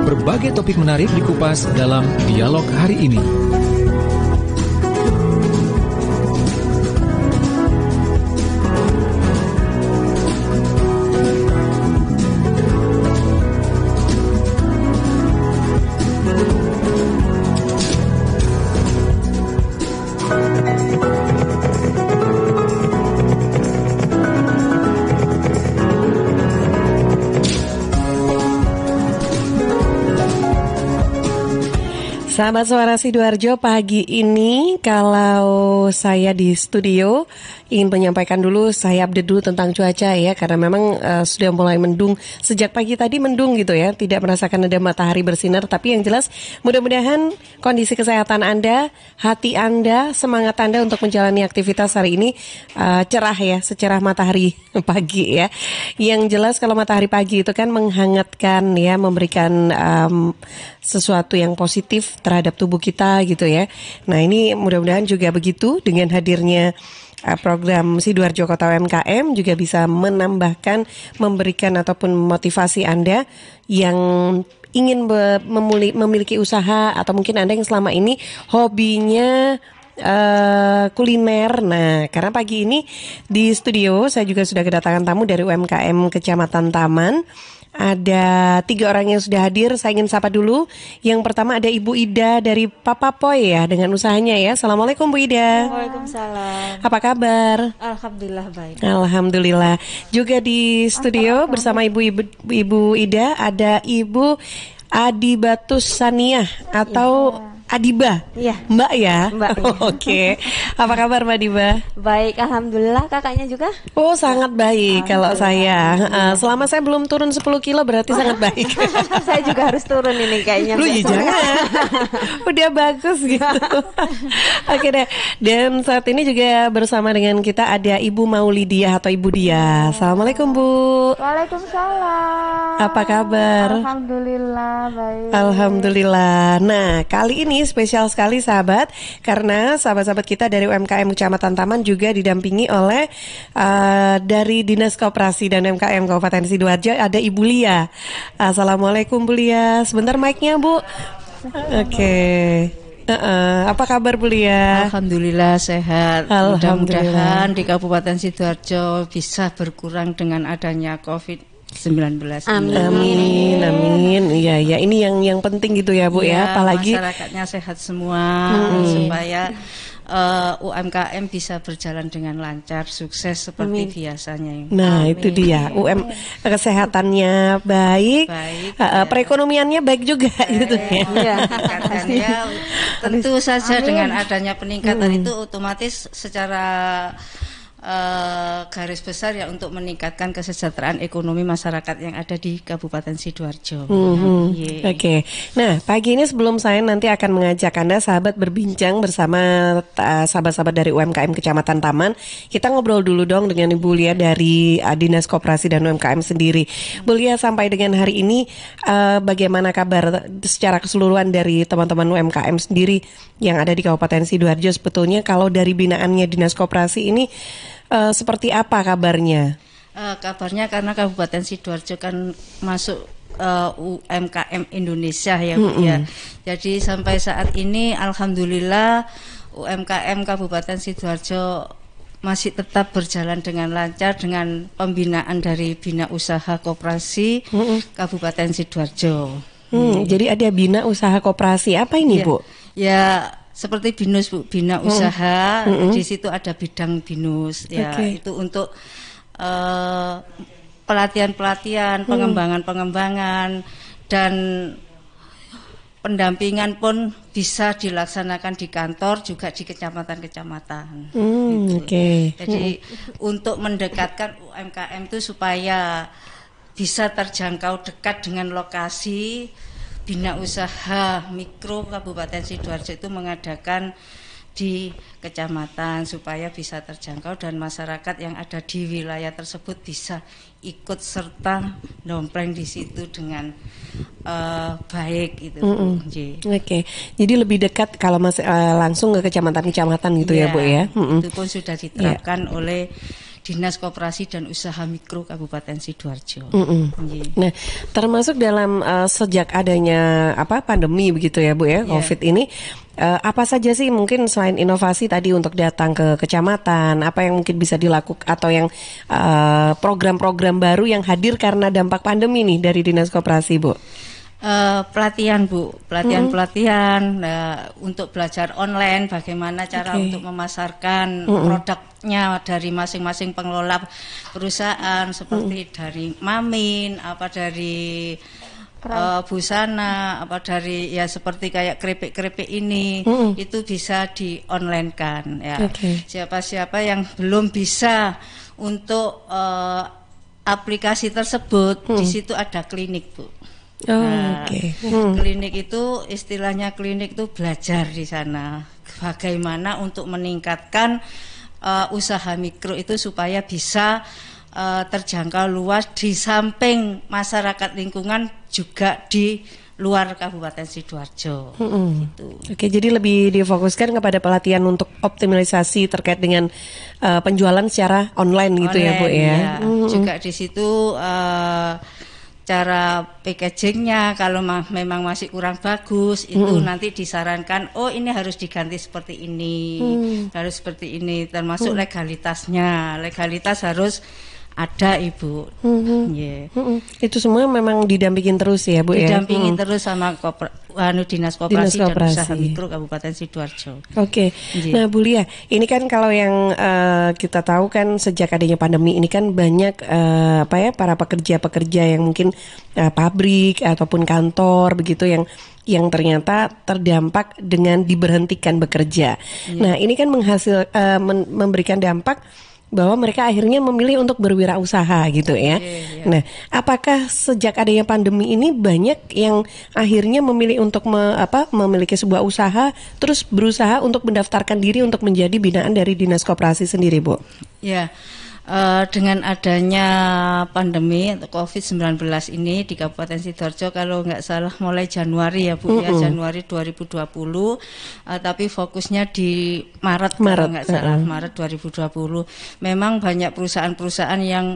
Berbagai topik menarik dikupas dalam dialog hari ini. Sahabat Suara Sidoarjo, pagi ini kalau saya di studio ingin menyampaikan dulu, saya update dulu tentang cuaca ya, karena memang sudah mulai mendung sejak pagi tadi, mendung gitu ya, tidak merasakan ada matahari bersinar, tapi yang jelas mudah-mudahan kondisi kesehatan Anda, hati Anda, semangat Anda untuk menjalani aktivitas hari ini cerah ya, secerah matahari pagi ya. Yang jelas kalau matahari pagi itu kan menghangatkan ya, memberikan sesuatu yang positif terhadap tubuh kita gitu ya. Nah ini mudah-mudahan juga begitu dengan hadirnya program Sidoarjo Kota UMKM juga bisa menambahkan, memberikan ataupun motivasi Anda yang ingin memiliki usaha atau mungkin Anda yang selama ini hobinya kuliner. Nah, karena pagi ini di studio saya juga sudah kedatangan tamu dari UMKM Kecamatan Taman. Ada 3 orang yang sudah hadir. Saya ingin sapa dulu. Yang pertama ada Ibu Ida dari Papa Poi ya, dengan usahanya ya. Assalamualaikum Bu Ida. Waalaikumsalam. Apa kabar? Alhamdulillah baik. Alhamdulillah. Juga di studio bersama Ibu Ida ada Ibu Adibatus Saniah atau Adiba. Iya. Mbak ya? Mbak. Ya. Oke. Apa kabar Mbak Adiba? Baik, alhamdulillah. Kakaknya juga? Oh, sangat baik kalau saya. Selama saya belum turun 10 kilo berarti sangat baik. Saya juga harus turun ini kayaknya. Lu ya jangan. Udah bagus gitu. Oke deh. Dan saat ini juga bersama dengan kita ada Ibu Maulidiah atau Ibu Dia. Assalamualaikum Bu. Waalaikumsalam. Apa kabar? Alhamdulillah baik. Alhamdulillah. Nah, kali ini spesial sekali sahabat, karena sahabat-sahabat kita dari UMKM Kecamatan Taman juga didampingi oleh dari Dinas Koperasi dan UMKM Kabupaten Sidoarjo, ada Ibu Lia. Assalamualaikum Bu Lia. Sebentar mic-nya Bu. Oke. Apa kabar Bu Lia? Alhamdulillah sehat. Alhamdulillah. Mudah-mudahan di Kabupaten Sidoarjo bisa berkurang dengan adanya COVID-19. Amin, amin. Iya, ini yang penting gitu ya Bu ya. Apalagi masyarakatnya sehat semua supaya UMKM bisa berjalan dengan lancar, sukses seperti biasanya. Nah, itu dia. Kesehatannya baik, perekonomiannya baik juga gitu ya. Dan ya tentu saja dengan adanya peningkatan itu otomatis secara garis besar ya untuk meningkatkan kesejahteraan ekonomi masyarakat yang ada di Kabupaten Sidoarjo. Oke. Nah, pagi ini sebelum saya nanti akan mengajak Anda sahabat berbincang bersama sahabat-sahabat dari UMKM Kecamatan Taman, kita ngobrol dulu dong dengan Ibu Lia dari Dinas Koperasi dan UMKM sendiri. Bu Lia, sampai dengan hari ini bagaimana kabar secara keseluruhan dari teman-teman UMKM sendiri yang ada di Kabupaten Sidoarjo? Sebetulnya kalau dari binaannya Dinas Koperasi ini seperti apa kabarnya? Kabarnya karena Kabupaten Sidoarjo kan masuk UMKM Indonesia ya Bu ya. Jadi sampai saat ini alhamdulillah UMKM Kabupaten Sidoarjo masih tetap berjalan dengan lancar dengan pembinaan dari Bina Usaha Koperasi Kabupaten Sidoarjo. Jadi ada Bina Usaha Koperasi, apa ini Bu? Ya seperti BINUS Bu, Bina Usaha, di situ ada bidang BINUS ya, itu untuk pelatihan-pelatihan, pengembangan-pengembangan dan pendampingan pun bisa dilaksanakan di kantor juga di kecamatan-kecamatan. Jadi untuk mendekatkan UMKM itu supaya bisa terjangkau dekat dengan lokasi, Bina Usaha Mikro Kabupaten Sidoarjo itu mengadakan di kecamatan supaya bisa terjangkau dan masyarakat yang ada di wilayah tersebut bisa ikut serta dompleng di situ dengan baik itu. Jadi lebih dekat kalau langsung ke kecamatan-kecamatan gitu ya Bu ya. Itu pun sudah diterapkan oleh Dinas Koperasi dan Usaha Mikro Kabupaten Sidoarjo. Nggih. Nah, termasuk dalam sejak adanya pandemi begitu ya Bu ya, COVID ini, apa saja sih mungkin selain inovasi tadi untuk datang ke kecamatan, apa yang mungkin bisa dilakukan atau yang program-program baru yang hadir karena dampak pandemi nih dari Dinas Koperasi Bu? Pelatihan Bu, pelatihan untuk belajar online, bagaimana cara untuk memasarkan produknya dari masing-masing pengelola perusahaan, seperti dari mamin, dari busana, dari ya seperti kayak keripik-keripik ini, itu bisa di online kan ya. Siapa-siapa yang belum bisa untuk aplikasi tersebut, di situ ada klinik Bu. Klinik itu istilahnya klinik itu belajar di sana bagaimana untuk meningkatkan usaha mikro itu supaya bisa terjangkau luas di samping masyarakat lingkungan juga di luar Kabupaten Sidoarjo. Gitu. Oke, jadi lebih difokuskan kepada pelatihan untuk optimalisasi terkait dengan penjualan secara online gitu ya Bu ya. Juga di situ cara packagingnya kalau memang masih kurang bagus itu nanti disarankan ini harus diganti seperti ini, harus seperti ini, termasuk legalitasnya, legalitas harus ada Ibu. Itu semua memang didampingin terus ya Bu ya? Didampingin terus sama Dinas Koperasi dan Usaha Mikro Kabupaten Sidoarjo. Nah Bu Lia, ini kan kalau yang kita tahu kan sejak adanya pandemi ini kan banyak para pekerja-pekerja yang mungkin pabrik ataupun kantor begitu yang ternyata terdampak dengan diberhentikan bekerja. Nah ini kan memberikan dampak bahwa mereka akhirnya memilih untuk berwirausaha gitu ya. Nah, apakah sejak adanya pandemi ini banyak yang akhirnya memilih untuk memiliki sebuah usaha terus berusaha untuk mendaftarkan diri untuk menjadi binaan dari Dinas Koperasi sendiri, Bu? Ya. Dengan adanya pandemi atau COVID-19 ini di Kabupaten Sidoarjo, kalau nggak salah mulai Januari ya Bu, ya Januari 2020, tapi fokusnya di Maret kalau nggak salah, Maret 2020. Memang banyak perusahaan-perusahaan yang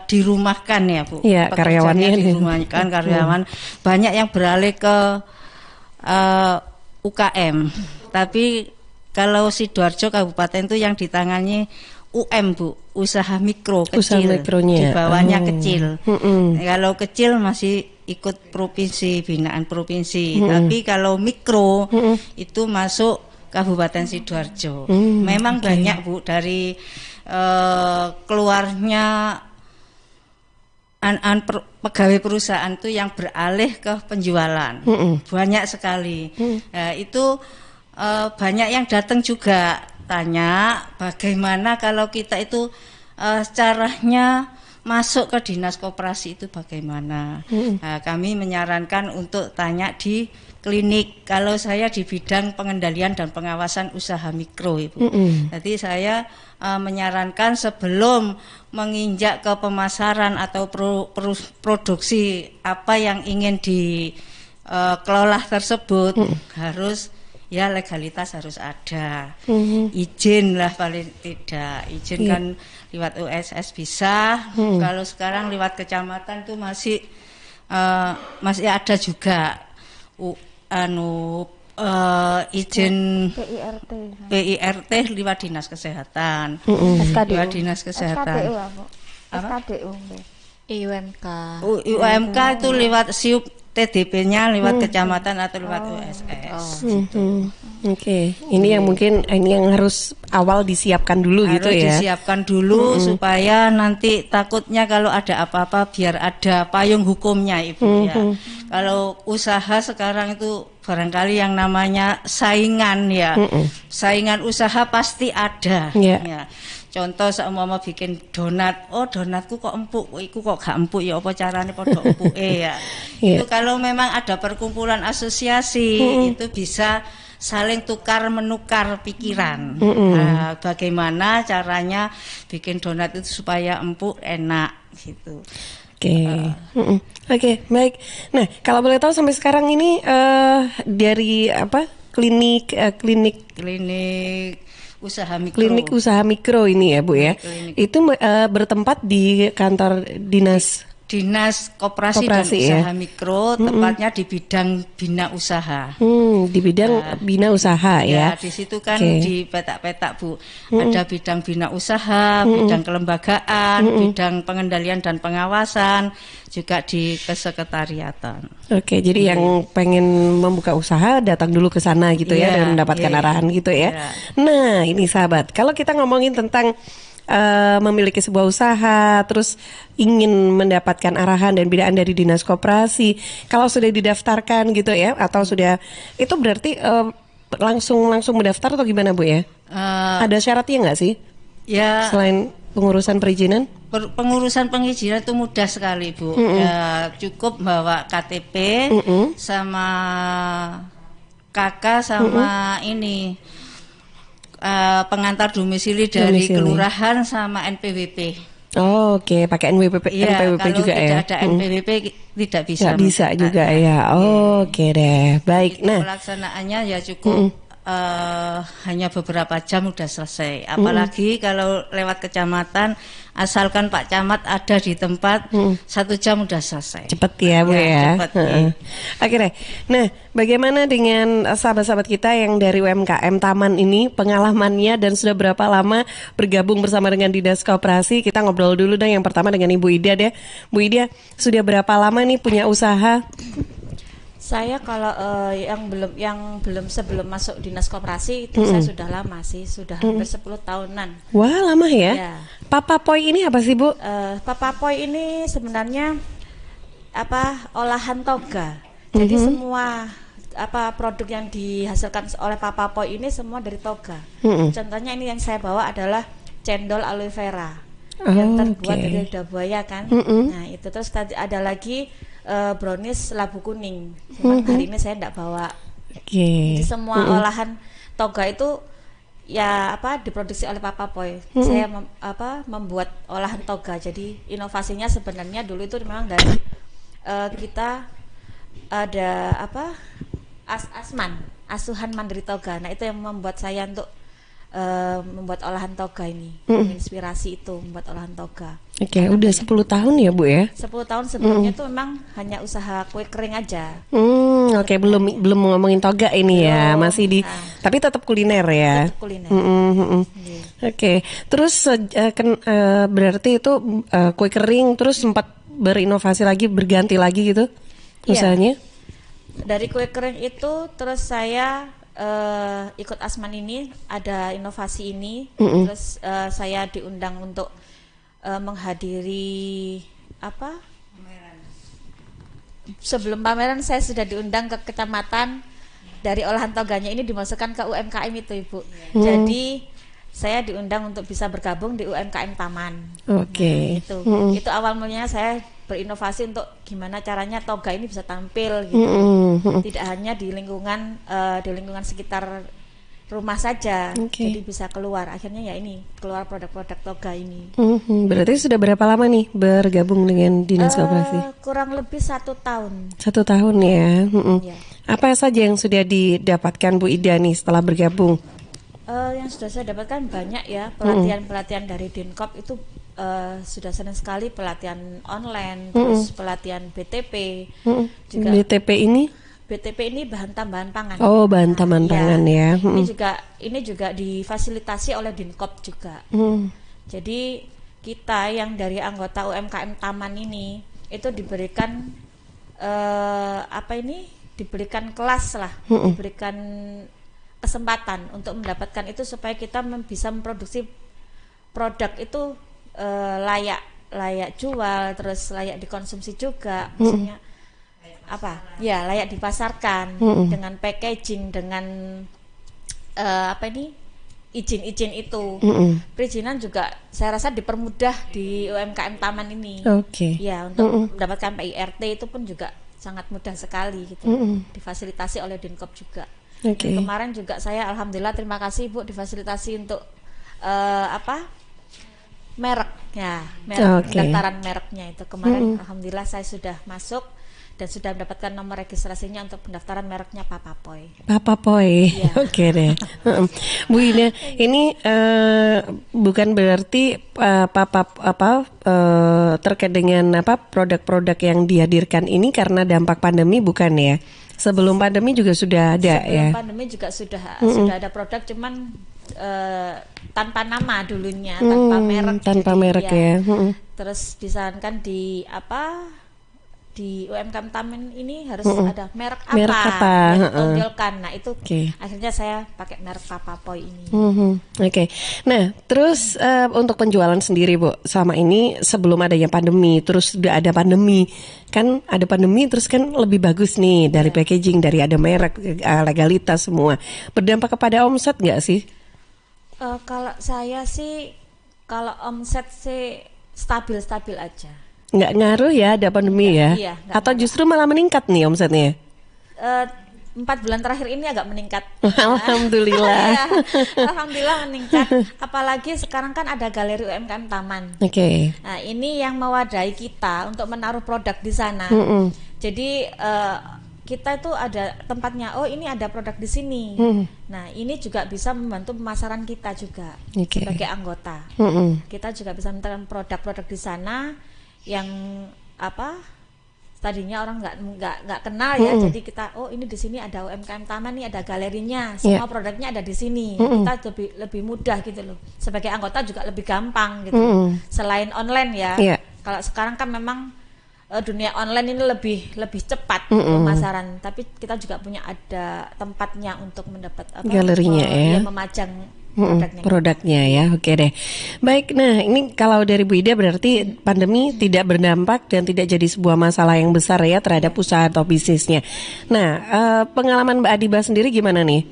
dirumahkan ya Bu, karyawannya dirumahkan, karyawan banyak yang beralih ke UKM, tapi kalau Sidoarjo Kabupaten itu yang ditangani Bu, usaha mikro kecil, di bawahnya kecil. Kalau kecil masih ikut provinsi, binaan provinsi, tapi kalau mikro itu masuk Kabupaten Sidoarjo. Memang banyak Bu dari keluarnya pegawai perusahaan itu yang beralih ke penjualan, banyak sekali. Itu banyak yang datang juga tanya bagaimana kalau kita itu caranya masuk ke Dinas Koperasi itu bagaimana. Nah, kami menyarankan untuk tanya di klinik. Kalau saya di bidang pengendalian dan pengawasan usaha mikro Ibu. Jadi saya menyarankan sebelum menginjak ke pemasaran atau produksi apa yang ingin dikelola tersebut harus legalitas harus ada, izin lah paling tidak, izin kan lewat USS bisa, kalau sekarang lewat kecamatan tuh masih ada juga izin PIRT lewat Dinas Kesehatan, lewat Dinas Kesehatan, SKDU, UMK itu lewat SIUP TDP-nya lewat kecamatan atau lewat USS. Ini yang mungkin yang harus awal disiapkan dulu gitu ya. Harus disiapkan dulu supaya nanti takutnya kalau ada apa-apa biar ada payung hukumnya Ibu ya. Kalau usaha sekarang itu barangkali yang namanya saingan ya. Saingan usaha pasti ada ya. Contoh seumpama bikin donat, donatku kok empuk, iku kok gak empuk ya apa carane padha empuke ya. Itu kalau memang ada perkumpulan asosiasi itu bisa saling tukar menukar pikiran. Nah, bagaimana caranya bikin donat itu supaya empuk enak gitu. Oke, baik. Nah, kalau boleh tahu sampai sekarang ini dari klinik usaha mikro. Klinik usaha mikro ini ya Bu ya. Klinik. Itu bertempat di kantor Dinas Koperasi dan ya? Usaha Mikro, tepatnya di bidang bina usaha. Di bidang bina usaha ya. Di situ kan di petak-petak Bu, ada bidang bina usaha, bidang kelembagaan, bidang pengendalian dan pengawasan, juga di kesekretariatan. Oke, jadi yang pengen membuka usaha datang dulu ke sana gitu ya dan mendapatkan arahan gitu ya. Nah, ini sahabat, kalau kita ngomongin tentang memiliki sebuah usaha, terus ingin mendapatkan arahan dan binaan dari dinas koperasi, kalau sudah didaftarkan gitu ya, atau sudah itu berarti langsung mendaftar atau gimana Bu ya? Ada syaratnya nggak sih? Ya. Selain pengurusan perizinan? Pengurusan perizinan itu mudah sekali Bu. Ya, cukup bawa KTP sama KK sama ini. Pengantar domisili dari kelurahan sama NPWP. Oh, oke, pakai NPWP juga ya. Kalau tidak ada NPWP tidak bisa. Nggak bisa juga ya. Oke deh, baik. Nah, pelaksanaannya ya cukup hanya beberapa jam udah selesai. Apalagi kalau lewat kecamatan, asalkan Pak Camat ada di tempat, 1 jam udah selesai. Cepet ya Bu ya. Cepet. Oke deh. Nah, bagaimana dengan sahabat-sahabat kita yang dari UMKM Taman ini, pengalamannya dan sudah berapa lama bergabung bersama dengan Dinas Koperasi? Kita ngobrol dulu dong yang pertama dengan Ibu Ida deh. Bu Ida, sudah berapa lama nih punya usaha? Saya kalau yang belum sebelum masuk dinas koperasi itu saya sudah lama sih, sudah hampir 10 tahunan. Wah, lama ya? Ya. Papa Poi ini apa sih Bu? Papa Poi ini sebenarnya olahan toga. Jadi semua produk yang dihasilkan oleh Papa Poi ini semua dari toga. Contohnya ini yang saya bawa adalah cendol aloe vera yang terbuat dari lidah buaya kan. Nah itu terus tadi ada lagi brownies labu kuning. Cuman hari ini saya tidak bawa. Jadi semua olahan toga itu ya diproduksi oleh Papa Poi. Saya membuat olahan toga. Jadi inovasinya sebenarnya dulu itu memang dari kita ada asuhan mandiri toga. Nah itu yang membuat saya untuk membuat olahan toga ini, menginspirasi itu membuat olahan toga. Oke, udah 10 tahun ya Bu ya? 10 tahun sebelumnya itu memang hanya usaha kue kering aja. Oke, belum ngomongin toga ini ya, masih di tapi tetap kuliner ya. Tetap kuliner. Oke, terus berarti itu kue kering terus sempat berinovasi lagi, berganti lagi gitu usahanya? Dari kue kering itu terus saya ikut Asman ini ada inovasi ini, terus saya diundang untuk menghadiri sebelum pameran saya sudah diundang ke kecamatan, dari olahan toganya ini dimasukkan ke UMKM itu Ibu. Jadi saya diundang untuk bisa bergabung di UMKM Taman. Oke. Nah, itu awal mulanya saya berinovasi untuk gimana caranya toga ini bisa tampil gitu. Tidak hanya di lingkungan sekitar rumah saja. Jadi bisa keluar. Akhirnya ya ini keluar produk-produk toga ini. Berarti sudah berapa lama nih bergabung dengan Dinas Koperasi? Kurang lebih 1 tahun. 1 tahun ya. Ya. Apa saja yang sudah didapatkan Bu Ida nih setelah bergabung? Yang sudah saya dapatkan banyak ya, pelatihan-pelatihan dari Dinkop itu sudah sering sekali, pelatihan online, terus pelatihan BTP. Juga BTP ini bahan tambahan pangan. Oh, bahan tambahan pangan ya. Ini juga difasilitasi oleh Dinkop juga. Jadi kita yang dari anggota UMKM Taman ini itu diberikan diberikan kelas lah, diberikan kesempatan untuk mendapatkan itu supaya kita bisa memproduksi produk itu layak jual, terus layak dikonsumsi juga, maksudnya layak dipasarkan dengan packaging, dengan izin-izin itu. Perizinan juga saya rasa dipermudah di UMKM Taman ini. Ya, untuk mendapatkan PIRT itu pun juga sangat mudah sekali gitu. Difasilitasi oleh Dinkop juga. Kemarin juga saya alhamdulillah, terima kasih Bu, difasilitasi untuk mereknya, daftaran mereknya itu kemarin. Alhamdulillah saya sudah masuk dan sudah mendapatkan nomor registrasinya untuk pendaftaran mereknya Papa Poi. Papa Poi, Ya. Oke deh. Bu Ina, ini bukan berarti terkait dengan produk-produk yang dihadirkan ini karena dampak pandemi, bukan ya? Sebelum pandemi juga sudah ada ya? Sebelum pandemi juga sudah ada produk, cuman tanpa nama dulunya, tanpa merek ya. Terus disarankan di UMKM Taman ini harus ada merek apa yang ditonjolkan. Nah itu akhirnya saya pakai merek Papa Poi ini. Oke. Nah terus untuk penjualan sendiri Bu, sama ini sebelum adanya pandemi, terus sudah ada pandemi, kan ada pandemi terus kan lebih bagus nih dari packaging, dari ada merek, legalitas semua. Berdampak kepada omset nggak sih? Kalau saya sih, kalau omset sih stabil-stabil aja. Nggak ngaruh ya ada pandemi ya? Iya, atau ngaruh. Justru malah meningkat nih omsetnya? 4 bulan terakhir ini agak meningkat. Alhamdulillah. Ya, alhamdulillah meningkat. Apalagi sekarang kan ada galeri UMKM Taman. Nah ini yang mewadahi kita untuk menaruh produk di sana. Jadi kita itu ada tempatnya. Oh ini ada produk di sini. Nah ini juga bisa membantu pemasaran kita juga sebagai anggota. Kita juga bisa menaruh produk-produk di sana yang tadinya orang nggak kenal ya, jadi kita ini di sini ada UMKM Taman nih, ada galerinya, semua produknya ada di sini. Kita lebih mudah gitu loh, sebagai anggota juga lebih gampang gitu. Selain online ya, kalau sekarang kan memang dunia online ini lebih cepat pemasaran, tapi kita juga punya ada tempatnya untuk mendapat galerinya memajang produknya ya. Oke deh. Baik, nah ini kalau dari Bu Ida berarti pandemi tidak berdampak dan tidak jadi sebuah masalah yang besar ya terhadap usaha atau bisnisnya. Nah, pengalaman Mbak Adiba sendiri gimana nih?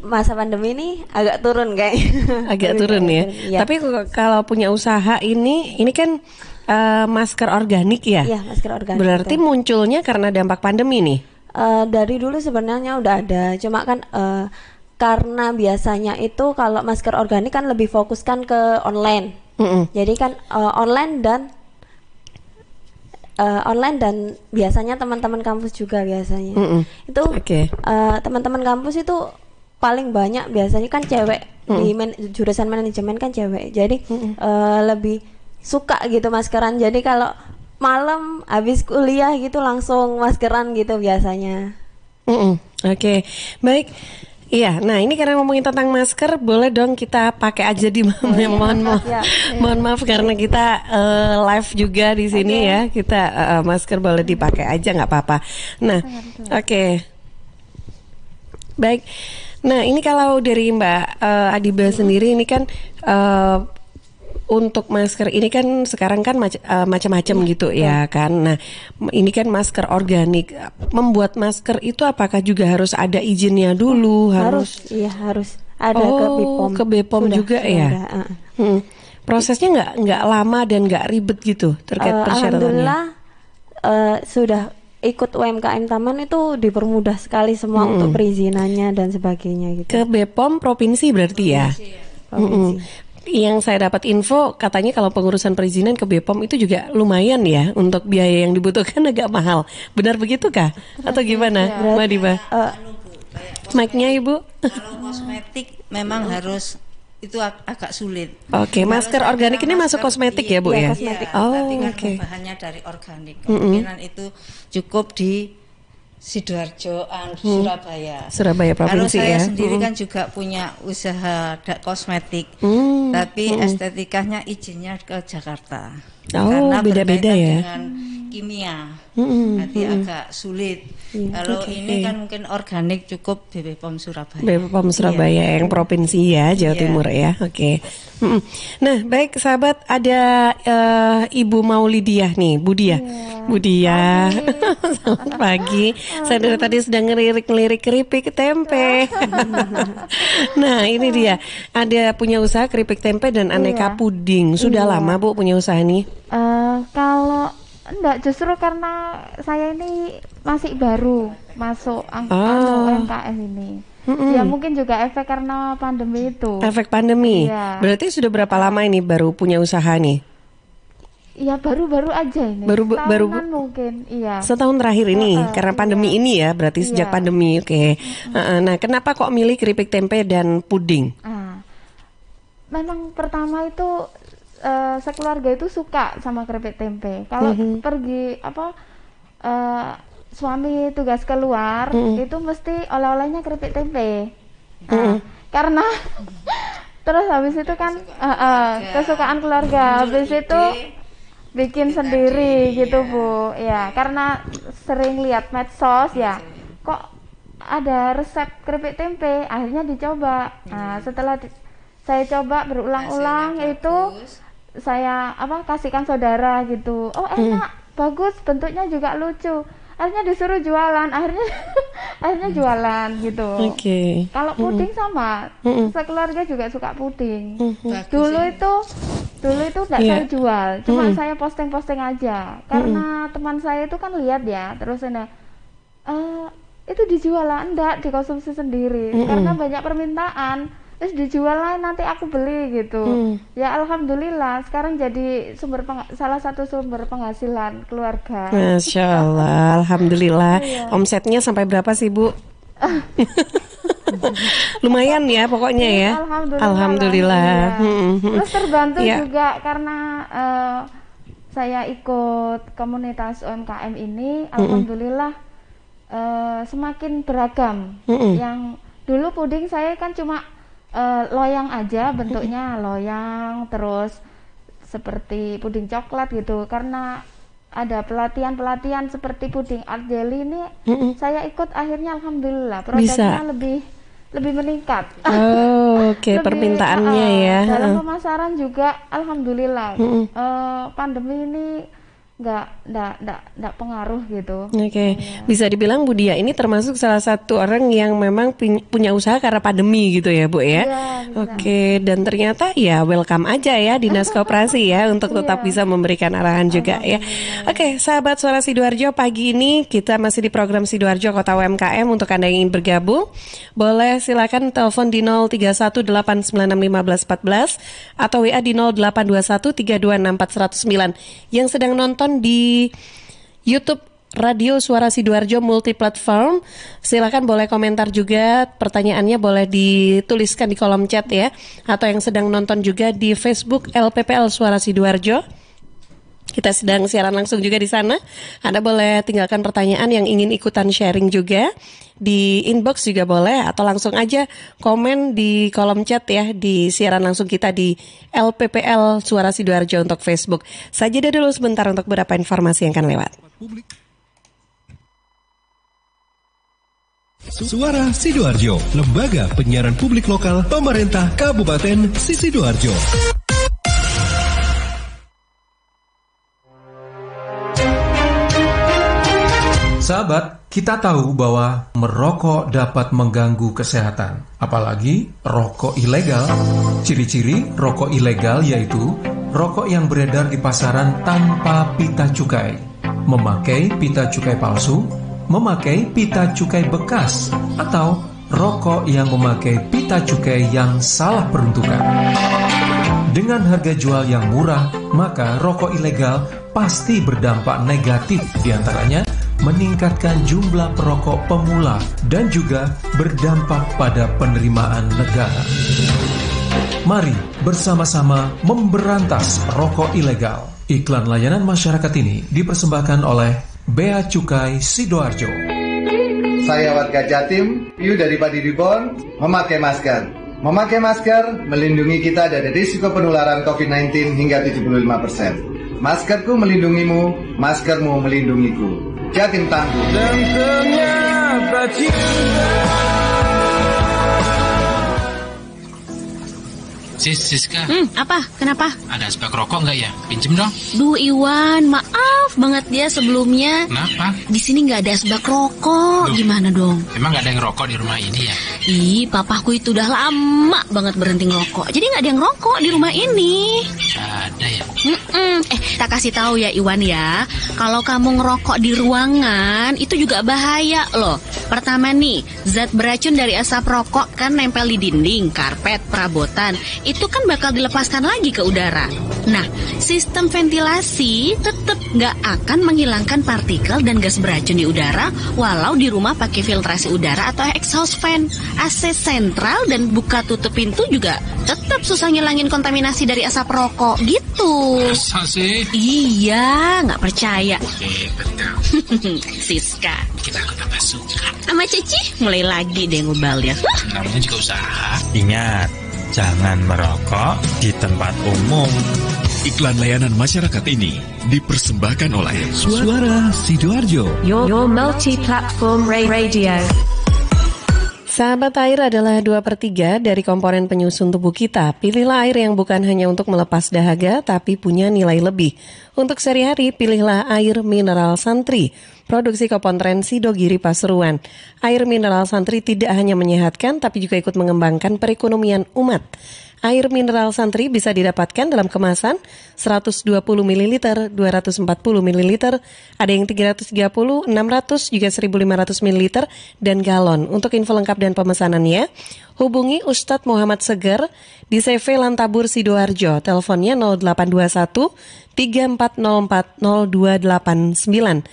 Masa pandemi ini agak turun kayaknya. Agak turun ya. Tapi kalau punya usaha ini kan masker organik ya? Iya, masker organik. Berarti munculnya karena dampak pandemi nih? Dari dulu sebenarnya udah ada, cuma kan karena biasanya itu kalau masker organik kan lebih fokuskan ke online. Jadi kan online dan biasanya teman-teman kampus juga biasanya. Itu teman-teman kampus itu paling banyak biasanya kan cewek, di jurusan manajemen kan cewek. Jadi lebih suka gitu maskeran. Jadi kalau malam habis kuliah gitu langsung maskeran gitu biasanya. Oke. Baik. Iya, nah ini karena ngomongin tentang masker, boleh dong kita pakai aja di mohon maaf karena kita live juga di sini ya. Kita masker boleh dipakai aja, nggak apa-apa. Nah, oke. Baik. Nah ini kalau dari Mbak Adiba sendiri ini kan untuk masker ini kan sekarang kan macam-macam gitu ya kan. Nah, ini kan masker organik. Membuat masker itu apakah juga harus ada izinnya dulu? Harus. Ada ke BPOM. Ke BPOM juga ya. Prosesnya nggak lama dan nggak ribet gitu terkait persyaratannya. Alhamdulillah sudah ikut UMKM Taman itu dipermudah sekali semua untuk perizinannya dan sebagainya gitu. Ke BPOM provinsi berarti ya. Provinsi. Yang saya dapat info katanya kalau pengurusan perizinan ke BPOM itu juga lumayan ya, untuk biaya yang dibutuhkan agak mahal. Benar begitu kah? Atau gimana, Mbak Diba? Mic-nya Ibu. Kalau kosmetik memang harus itu agak sulit. Oke, masker organik ini masuk kosmetik ya Bu ya? Kosmetik. Tapi kan bahannya dari organik. Kemungkinan itu cukup di Sidoarjo, Surabaya provinsi ya. Kalau saya sendiri kan juga punya usaha kosmetik, tapi estetikanya izinnya ke Jakarta. Karena beda-beda ya. Dengan kimia, nanti agak sulit. Kalau ini kan mungkin organik cukup BPOM Surabaya. BPOM Surabaya yang provinsi ya, Jawa Timur ya. Oke. Nah, baik sahabat, ada Ibu Maulidiah nih, Budiah. Budiah. Selamat pagi. Saya dari tadi sedang ngelirik keripik tempe. Nah, ini dia. Ada punya usaha keripik tempe dan aneka puding. Sudah lama Bu punya usaha ini? Kalau enggak, justru karena saya ini masih baru masuk UMKM ini. Ya mungkin juga efek karena pandemi itu. Efek pandemi. Iya. Berarti sudah berapa lama ini baru punya usaha nih? Ya baru-baru aja ini. Baru mungkin. Iya. Setahun terakhir ini karena pandemi ini ya, berarti sejak pandemi. Oke. Nah, kenapa kok milih keripik tempe dan puding? Memang pertama itu sekeluarga itu suka sama keripik tempe. Kalau pergi suami tugas keluar itu mesti oleh-olehnya keripik tempe. Karena terus habis itu kan kesukaan keluarga. Habis itu bikin sendiri gitu Bu. Ya, karena sering lihat medsos ya. Kok ada resep keripik tempe, akhirnya dicoba. Nah, setelah saya coba berulang-ulang itu saya kasihkan saudara gitu. Oh, enak, bagus, bentuknya juga lucu. Akhirnya disuruh jualan, akhirnya jualan gitu. Kalau puding sama, sekeluarga juga suka puding. Dulu itu nggak saya jual, cuma saya posting aja. Karena teman saya itu kan lihat ya, terus itu dijual lah, enggak dikonsumsi sendiri. Karena banyak permintaan. Terus dijual lah, nanti aku beli gitu. Ya alhamdulillah sekarang jadi salah satu sumber penghasilan keluarga. Masya Allah, alhamdulillah. Omsetnya sampai berapa sih Bu? Lumayan ya pokoknya ya. Alhamdulillah. Terus terbantu juga karena saya ikut komunitas UMKM ini. Alhamdulillah semakin beragam. Yang dulu puding saya kan cuma loyang aja bentuknya, loyang terus seperti puding coklat gitu. Karena ada pelatihan seperti puding art jelly ini, saya ikut, akhirnya alhamdulillah produknya lebih meningkat. Permintaannya ya. Dalam pemasaran juga alhamdulillah. Pandemi ini nggak pengaruh gitu. Bisa dibilang Bu Dia ini termasuk salah satu orang yang memang punya usaha karena pandemi gitu ya Bu ya. Dan ternyata ya welcome aja ya Dinas Koperasi ya untuk tetap bisa memberikan arahan juga ya. Sahabat Suara Sidoarjo, pagi ini kita masih di program Sidoarjo Kota UMKM. Untuk Anda yang ingin bergabung, boleh silakan telepon di 0318961514 atau WA di 0821326409. Yang sedang nonton di YouTube Radio Suara Sidoarjo multiplatform, silakan boleh komentar juga, pertanyaannya boleh dituliskan di kolom chat ya, atau yang sedang nonton juga di Facebook LPPL Suara Sidoarjo. Kita sedang siaran langsung juga di sana. Anda boleh tinggalkan pertanyaan yang ingin ikutan sharing juga di inbox juga boleh, atau langsung aja komen di kolom chat ya di siaran langsung kita di LPPL Suara Sidoarjo untuk Facebook. Saya jeda dulu sebentar untuk beberapa informasi yang akan lewat. Suara Sidoarjo, lembaga penyiaran publik lokal pemerintah Kabupaten Sidoarjo. Sahabat, kita tahu bahwa merokok dapat mengganggu kesehatan, apalagi rokok ilegal. Ciri-ciri rokok ilegal yaitu rokok yang beredar di pasaran tanpa pita cukai, memakai pita cukai palsu, memakai pita cukai bekas, atau rokok yang memakai pita cukai yang salah peruntukan. Dengan harga jual yang murah, maka rokok ilegal pasti berdampak negatif, diantaranya meningkatkan jumlah perokok pemula dan juga berdampak pada penerimaan negara. Mari bersama-sama memberantas rokok ilegal. Iklan layanan masyarakat ini dipersembahkan oleh Bea Cukai Sidoarjo. Saya warga Jatim, Piu dari Padi Reborn, memakai masker. Memakai masker melindungi kita dari risiko penularan COVID-19 hingga 75%. Maskerku melindungimu, maskermu melindungiku. Jatim tangguh. Dan ternyata cinta. Siska. Apa? Kenapa? Ada asbak rokok nggak ya? Pinjem dong. Duh Iwan, maaf banget ya sebelumnya. Kenapa? Di sini nggak ada asbak rokok. Gimana dong? Emang nggak ada yang rokok di rumah ini ya? Ih, papaku itu udah lama banget berhenti ngerokok. Jadi nggak ada yang ngerokok di rumah ini. Ada ya? Tak kasih tahu ya Iwan ya. Kalau kamu ngerokok di ruangan itu juga bahaya loh. Pertama nih, zat beracun dari asap rokok kan nempel di dinding, karpet, perabotan. Itu kan bakal dilepaskan lagi ke udara. Nah, sistem ventilasi tetap nggak akan menghilangkan partikel dan gas beracun di udara walau di rumah pakai filtrasi udara atau exhaust fan. AC sentral dan buka tutup pintu juga tetap susah ngilangin kontaminasi dari asap rokok gitu. Masa sih? Iya, nggak percaya. Betul. Siska, Kita aku tambah suka. sama Cici mulai lagi deh ngobalnya. Namanya juga usaha. Ingat, jangan merokok di tempat umum. Iklan layanan masyarakat ini dipersembahkan oleh Suara Sidoarjo. Your multi-platform radio. Sahabat, air adalah 2/3 dari komponen penyusun tubuh kita. Pilihlah air yang bukan hanya untuk melepas dahaga, tapi punya nilai lebih. Untuk sehari-hari, pilihlah air mineral Santri. Produksi Kopontren Sidogiri Pasuruan. Air mineral Santri tidak hanya menyehatkan, tapi juga ikut mengembangkan perekonomian umat. Air mineral Santri bisa didapatkan dalam kemasan 120 ml, 240 ml, ada yang 330, 600, juga 1500 ml, dan galon. Untuk info lengkap dan pemesanannya, hubungi Ustadz Muhammad Seger di CV Lantabur Sidoarjo. Teleponnya 0821 3404 0289.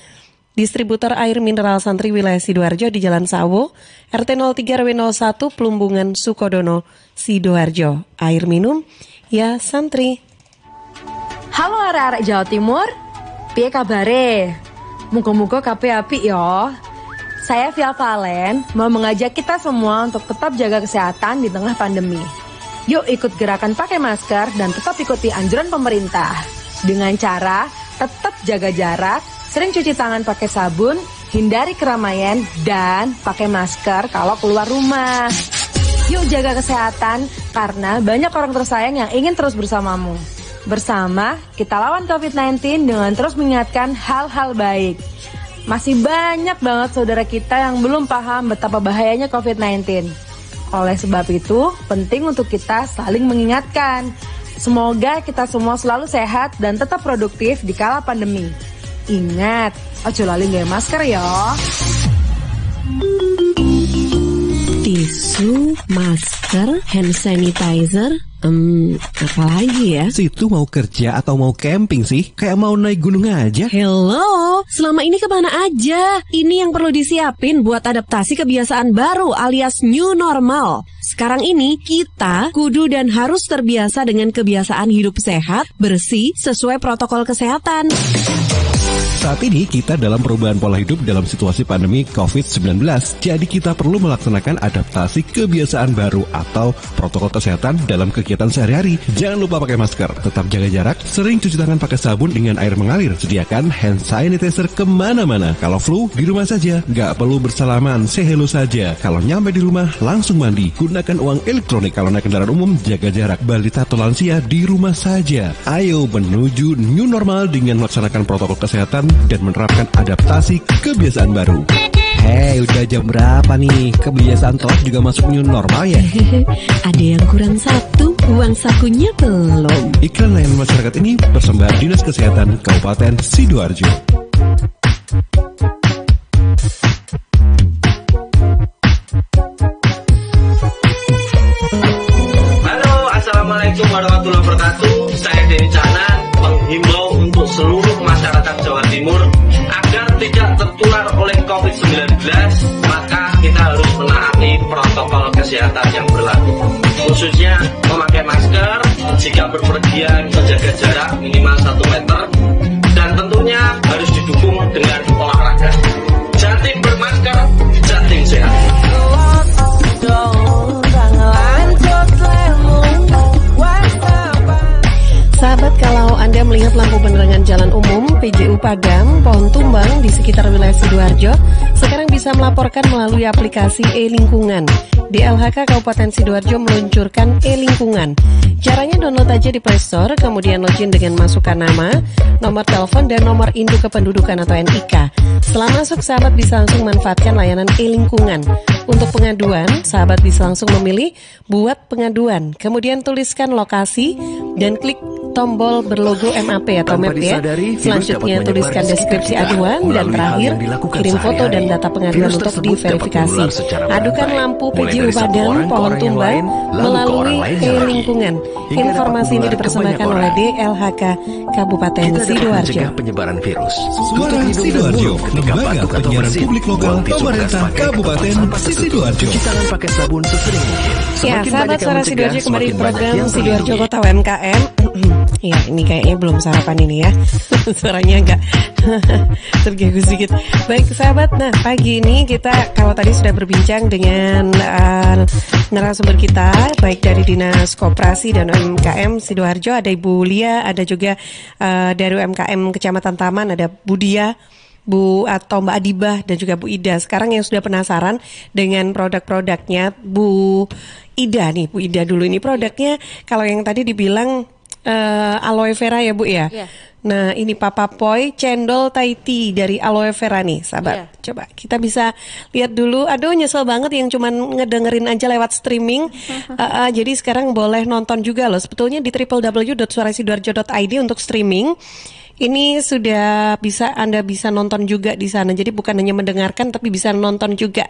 Distributor air mineral Santri wilayah Sidoarjo di Jalan Sawo, RT 03 RW 01 Plumbungan Sukodono, Sidoarjo. Air minum ya Santri. Halo arek-arek Jawa Timur, piye kabare? Muga-muga kabeh apik ya. Saya Via Valen mau mengajak kita semua untuk tetap jaga kesehatan di tengah pandemi. Yuk ikut gerakan pakai masker dan tetap ikuti anjuran pemerintah dengan cara tetap jaga jarak, sering cuci tangan pakai sabun, hindari keramaian, dan pakai masker kalau keluar rumah. Yuk jaga kesehatan, karena banyak orang tersayang yang ingin terus bersamamu. Bersama, kita lawan COVID-19 dengan terus mengingatkan hal-hal baik. Masih banyak banget saudara kita yang belum paham betapa bahayanya COVID-19. Oleh sebab itu, penting untuk kita saling mengingatkan. Semoga kita semua selalu sehat dan tetap produktif di kala pandemi. Ingat, ojo lali nggawe masker ya. Tisu, masker, hand sanitizer, apa lagi ya? Situ mau kerja atau mau camping sih? Kayak mau naik gunung aja. Hello, selama ini kemana aja? Ini yang perlu disiapin buat adaptasi kebiasaan baru alias new normal. Sekarang ini kita kudu dan harus terbiasa dengan kebiasaan hidup sehat, bersih, sesuai protokol kesehatan. Saat ini kita dalam perubahan pola hidup dalam situasi pandemi COVID-19. Jadi kita perlu melaksanakan adaptasi kebiasaan baru atau protokol kesehatan dalam kegiatan sehari-hari. Jangan lupa pakai masker, tetap jaga jarak, sering cuci tangan pakai sabun dengan air mengalir. Sediakan hand sanitizer kemana-mana. Kalau flu, di rumah saja. Nggak perlu bersalaman, say hello saja. Kalau nyampe di rumah, langsung mandi. Gunakan uang elektronik. Kalau naik kendaraan umum, jaga jarak. Balita atau lansia di rumah saja. Ayo menuju new normal dengan melaksanakan protokol kesehatan dan menerapkan adaptasi kebiasaan baru. Hei, udah jam berapa nih? Kebiasaan telat juga masuk new normal ya? Ada yang kurang satu, uang sakunya belum. Iklan layanan masyarakat ini persembahan Dinas Kesehatan Kabupaten Sidoarjo. Halo, assalamualaikum warahmatullahi wabarakatuh. Saya Denny Cahna menghimbau untuk seluruh masyarakat Jawa Timur agar tidak tertular oleh COVID-19, maka kita harus menaati protokol kesehatan yang berlaku, khususnya memakai masker, jika berpergian menjaga jarak minimal 1 meter, dan tentunya harus didukung dengan olahraga. Jatim bermasker, Jatim sehat. Sahabat, kalau Anda melihat lampu penerangan jalan umum, PJU padam, pohon tumbang di sekitar wilayah Sidoarjo, sekarang bisa melaporkan melalui aplikasi e-lingkungan. DLHK Kabupaten Sidoarjo meluncurkan e-lingkungan. Caranya download aja di Play Store, kemudian login dengan masukkan nama, nomor telepon, dan nomor induk kependudukan atau NIK. Setelah masuk, sahabat bisa langsung manfaatkan layanan e-lingkungan. untuk pengaduan, sahabat bisa langsung memilih buat pengaduan. Kemudian tuliskan lokasi dan klik tombol berlogo MAP atau MAP ya. Selanjutnya tuliskan deskripsi aduan dan terakhir kirim foto dan data pengaduan untuk diverifikasi. Adukan lampu PJU Padang, pohon tumbang melalui e-lingkungan. Informasi ini dipersembahkan oleh DLHK Kabupaten Sidoarjo. Penyebaran virus. Suara Sidoarjo, lembaga penyiaran publik lokal pemerintah Kabupaten Sidoarjo. Cuci tangan pakai sabun sesering mungkin. Ya, sahabat Suara Sidoarjo kembali di program Sidoarjo Kota UMKM. Ya, ini kayaknya belum sarapan ini ya. Suaranya enggak terganggu sedikit. Baik sahabat, nah pagi ini kita kalau tadi sudah berbincang dengan narasumber kita, baik dari Dinas Koperasi dan UMKM Sidoarjo, ada Ibu Lia, ada juga dari UMKM Kecamatan Taman, ada Bu Dia, Bu atau Mbak Adibah dan juga Bu Ida. Sekarang yang sudah penasaran dengan produk-produknya Bu Ida nih, Bu Ida dulu ini produknya. Kalau yang tadi dibilang aloe vera ya Bu ya. Yeah. Nah ini Papa Poi cendol Thai tea dari aloe vera nih sahabat. Yeah. Coba kita bisa lihat dulu. Aduh nyesel banget yang cuman ngedengerin aja lewat streaming. Jadi sekarang boleh nonton juga loh. Sebetulnya di www.suarasidoarjo.id untuk streaming. Ini sudah bisa, Anda bisa nonton juga di sana. Jadi bukan hanya mendengarkan tapi bisa nonton juga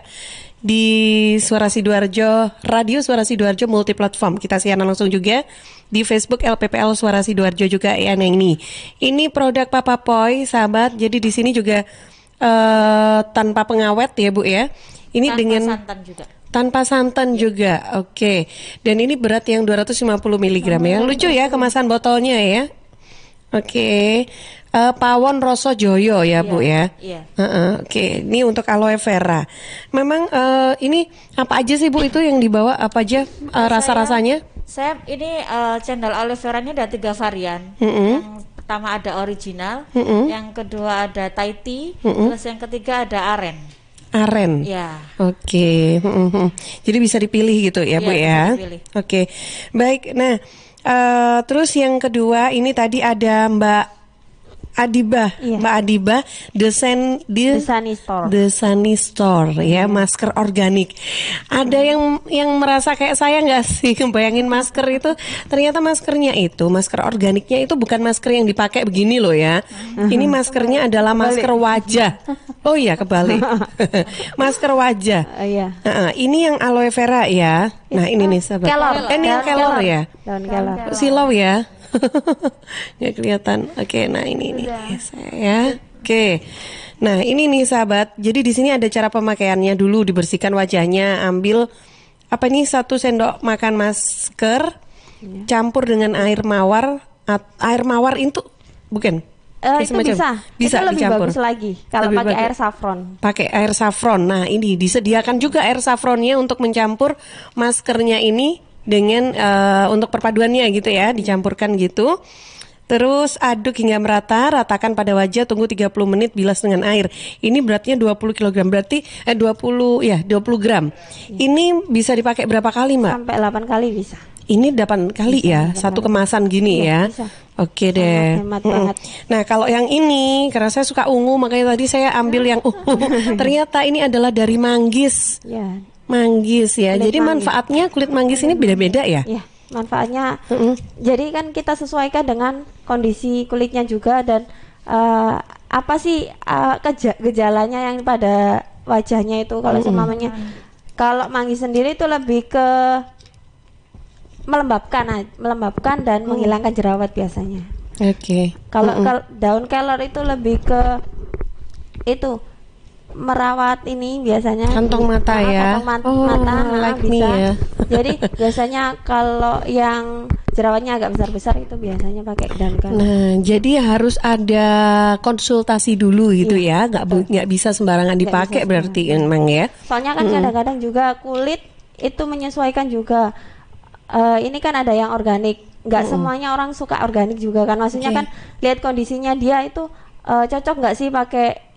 di Suara Sidoarjo, Radio Suara Sidoarjo multiplatform. Kita siaran langsung juga di Facebook LPPL Suara Sidoarjo juga ya. Nah ini produk Papa Poi sahabat. Jadi di sini juga tanpa pengawet ya Bu ya. Ini tanpa dengan santan juga. Tanpa santan juga. Oke. Dan ini berat yang 250 mg ya. Lucu ya kemasan botolnya ya. Oke, Pawon Roso Joyo ya Bu ya. Iya. Oke, ini untuk aloe vera. Memang ini apa aja sih Bu itu yang dibawa, apa aja rasa-rasanya? Saya ini cendol aloe veranya ada 3 varian. Yang pertama ada original, yang kedua ada Thai tea, terus yang ketiga ada aren. Aren. Ya. Oke. Jadi bisa dipilih gitu ya Bu ya. Oke. Baik. Nah. Terus yang kedua ini tadi ada Mbak Adibah, Mbak Adibah, The Sunny Store ya, masker organik. Ada yang merasa kayak saya nggak sih, bayangin masker itu, ternyata maskernya itu, masker organiknya itu bukan masker yang dipakai begini loh ya. Ini maskernya adalah masker wajah. Oh iya kebalik, masker wajah. Ini yang aloe vera ya. Nah ini nih sahabat. Ini yang kelor ya. Daun kelor. Silau ya. Nggak kelihatan. Oke, nah ini saya. Oke. Nah, ini nih sahabat. Jadi di sini ada cara pemakaiannya dulu, dibersihkan wajahnya, ambil 1 sendok makan masker, campur dengan air mawar. Air mawar itu bukan? Itu bisa itu lebih dicampur. Bagus lagi kalau pakai air saffron. Pakai air saffron. Nah, ini disediakan juga air saffronnya untuk mencampur maskernya ini dengan untuk perpaduannya gitu ya, dicampurkan gitu. Terus aduk hingga merata, ratakan pada wajah, tunggu 30 menit, bilas dengan air. Ini beratnya 20 kg, berarti 20 gram. Ini bisa dipakai berapa kali, Mbak? Sampai 8 kali bisa. Ini 8 kali ya, satu kemasan gini ya. Bisa. Oke deh. Hemat banget. Nah, kalau yang ini karena saya suka ungu, makanya tadi saya ambil yang ungu. Ternyata ini adalah dari manggis. Ya. Manggis ya. Kulit Jadi manggis. Manfaatnya kulit manggis ini beda-beda ya? Iya, manfaatnya. Jadi kan kita sesuaikan dengan kondisi kulitnya juga dan apa sih gejalanya yang pada wajahnya itu kalau seumpamanya. Kalau manggis sendiri itu lebih ke melembabkan dan menghilangkan jerawat biasanya. Oke. Kalau daun kelor itu lebih ke itu merawat ini biasanya kantong mata ya. Kantong mata like bisa. Ya. Jadi biasanya kalau yang jerawatnya agak besar-besar itu biasanya pakai daun kelor. Nah, jadi harus ada konsultasi dulu gitu ya. Nggak bisa sembarangan dipakai berarti emang ya. Soalnya kan kadang-kadang juga kulit itu menyesuaikan juga. Ini kan ada yang organik. Nggak semuanya orang suka organik juga kan. Maksudnya kan lihat kondisinya dia itu cocok nggak sih pakai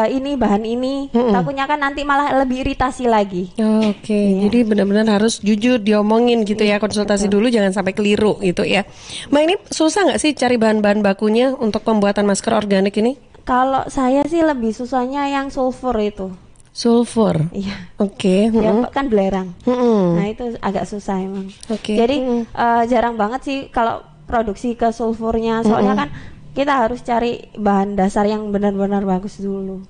ini bahan ini. Takutnya kan nanti malah lebih iritasi lagi. Jadi benar-benar harus jujur diomongin gitu ya. Konsultasi dulu, jangan sampai keliru gitu ya. Mbak, ini susah nggak sih cari bahan-bahan bakunya untuk pembuatan masker organik ini? Kalau saya sih lebih susahnya yang sulfur itu. Sulfur. Iya. Oke. Ya kan belerang. Nah itu agak susah emang. Jadi jarang banget sih kalau produksi ke sulfurnya. Soalnya kan kita harus cari bahan dasar yang benar-benar bagus dulu.